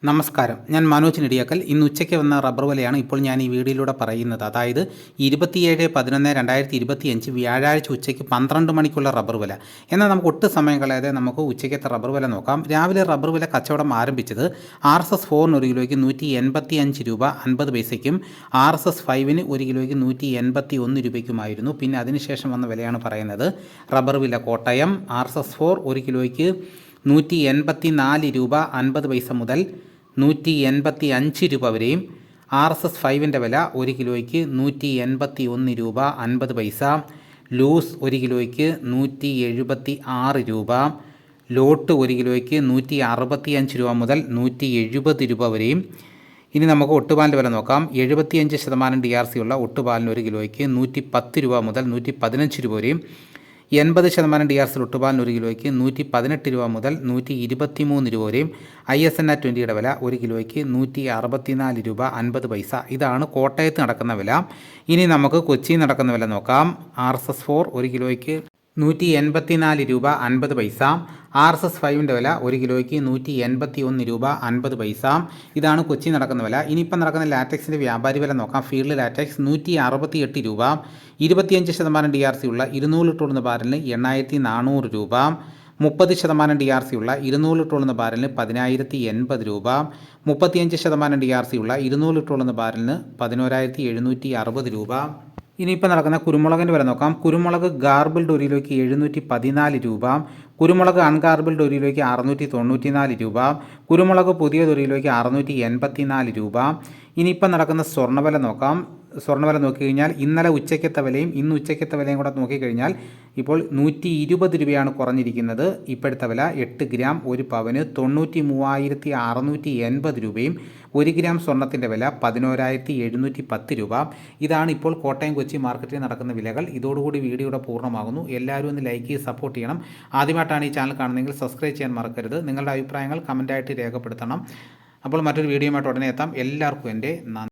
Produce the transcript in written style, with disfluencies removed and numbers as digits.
നമസ്കാരം, ഞാൻ മനോജ് നെടിയാക്കൽ. ഇന്ന് ഉച്ചയ്ക്ക് വന്ന റബ്ബർ വിലയാണ് ഇപ്പോൾ ഞാൻ ഈ വീഡിയോയിലൂടെ പറയുന്നത്. അതായത് 27/11/2025 വ്യാഴാഴ്ച ഉച്ചയ്ക്ക് 12 മണിക്കുള്ള റബ്ബർ വില. എന്നാൽ നമുക്ക് ഒട്ടും സമയം കളയാതെ നമുക്ക് ഉച്ചയ്ക്കത്തെ റബ്ബർ വില നോക്കാം. രാവിലെ റബ്ബർ വില കച്ചവടം ആരംഭിച്ചത് RSS 4 ഒരു കിലോയ്ക്ക് 185 രൂപ 50 പൈസയ്ക്കും RSS 5 ഒരു കിലോയ്ക്ക് 181 രൂപയ്ക്കുമായിരുന്നു. പിന്നെ അതിനുശേഷം വന്ന വിലയാണ് പറയുന്നത്. റബ്ബർ വില കോട്ടയം RSS 4 ഒരു കിലോയ്ക്ക് 184 രൂപ 50 പൈസ മുതൽ 185 രൂപ വരെയും RSS 5 വില ഒരു കിലോയ്ക്ക് 181 രൂപ 50 പൈസ, ലൂസ് ഒരു കിലോയ്ക്ക് 176 രൂപ, ലോട്ട് ഒരു കിലോയ്ക്ക് 165 രൂപ മുതൽ 170 രൂപ വരെയും. ഇനി നമുക്ക് ഒട്ടുപാലിൻ്റെ വില നോക്കാം. 75% DRC ഉള്ള ഒട്ടുപാലിന് ഒരു കിലോയ്ക്ക് 110 രൂപ മുതൽ 115 രൂപ വരെയും. 80% DRC ഒട്ടുപാലിന് ഒരു കിലോയ്ക്ക് 118 രൂപ മുതൽ 123 രൂപ വരെയും. ISNR 20 വില ഒരു കിലോയ്ക്ക് 164 രൂപ 50 പൈസ. ഇതാണ് കോട്ടയത്ത് നടക്കുന്ന വില. ഇനി നമുക്ക് കൊച്ചിയിൽ നടക്കുന്ന വില നോക്കാം. RSS 4 ഒരു കിലോയ്ക്ക് 184 രൂപ 50 പൈസ. RSS 5 വില ഒരു കിലോയ്ക്ക് 181 രൂപ 50 പൈസ. ഇതാണ് കൊച്ചി നടക്കുന്ന വില. ഇനിയിപ്പം നടക്കുന്ന ലാറ്റക്സിൻ്റെ വ്യാപാരി വില നോക്കാം. ഫീൽഡ് ലാറ്റക്സ് 168 രൂപ. 25% DRC ഉള്ള 200 ലിറ്റർ ഉള്ള ബാരലിന് 8400 രൂപ. 30% DRC ഉള്ള 200 ലിറ്റർ ഉള്ള ബാരലിന് 10080 രൂപ. 35% DRC ഉള്ള 200 ലിറ്റർ ഉള്ള ബാരലിന് 11760 രൂപ. ഇനിയിപ്പോൾ നടക്കുന്ന കുരുമുളകിൻ്റെ വില നോക്കാം. കുരുമുളക് ഗാർബിൾഡ് ഒരു കിലോയ്ക്ക് 714 രൂപ. കുരുമുളക് അൺഗാർബിൾഡ് ഒരു കിലോയ്ക്ക് 694 രൂപ. കുരുമുളക് പുതിയത് ഒരു കിലോയ്ക്ക് 684 രൂപ. ഇനിയിപ്പോൾ നടക്കുന്ന സ്വർണ്ണവില നോക്കാം. സ്വർണ്ണവില നോക്കിക്കഴിഞ്ഞാൽ ഇന്നലെ ഉച്ചയ്ക്കത്തെ വിലയും ഇന്ന് ഉച്ചയ്ക്കത്തെ വിലയും കൂടെ നോക്കിക്കഴിഞ്ഞാൽ ഇപ്പോൾ 120 രൂപയാണ് കുറഞ്ഞിരിക്കുന്നത്. ഇപ്പോഴത്തെ വില 8 ഗ്രാം ഒരു പവന് 93,680 രൂപയും. 1 ഗ്രാം സ്വർണ്ണത്തിൻ്റെ വില 11,710 രൂപ. ഇതാണ് ഇപ്പോൾ കോട്ടയം കൊച്ചി മാർക്കറ്റിൽ നടക്കുന്ന വിലകൾ. ഇതോടുകൂടി വീഡിയോയുടെ പൂർണ്ണമാകുന്നു. എല്ലാവരും ഒന്ന് ലൈക്ക് ചെയ്ത് സപ്പോർട്ട് ചെയ്യണം. ആദ്യമായിട്ടാണ് ഈ ചാനൽ കാണുന്നതെങ്കിൽ സബ്സ്ക്രൈബ് ചെയ്യാൻ മറക്കരുത്. നിങ്ങളുടെ അഭിപ്രായങ്ങൾ കമൻറ്റായിട്ട് രേഖപ്പെടുത്തണം. അപ്പോൾ മറ്റൊരു വീഡിയോയുമായിട്ട് ഉടനെ എത്താം. എല്ലാവർക്കും എൻ്റെ നന്ദി.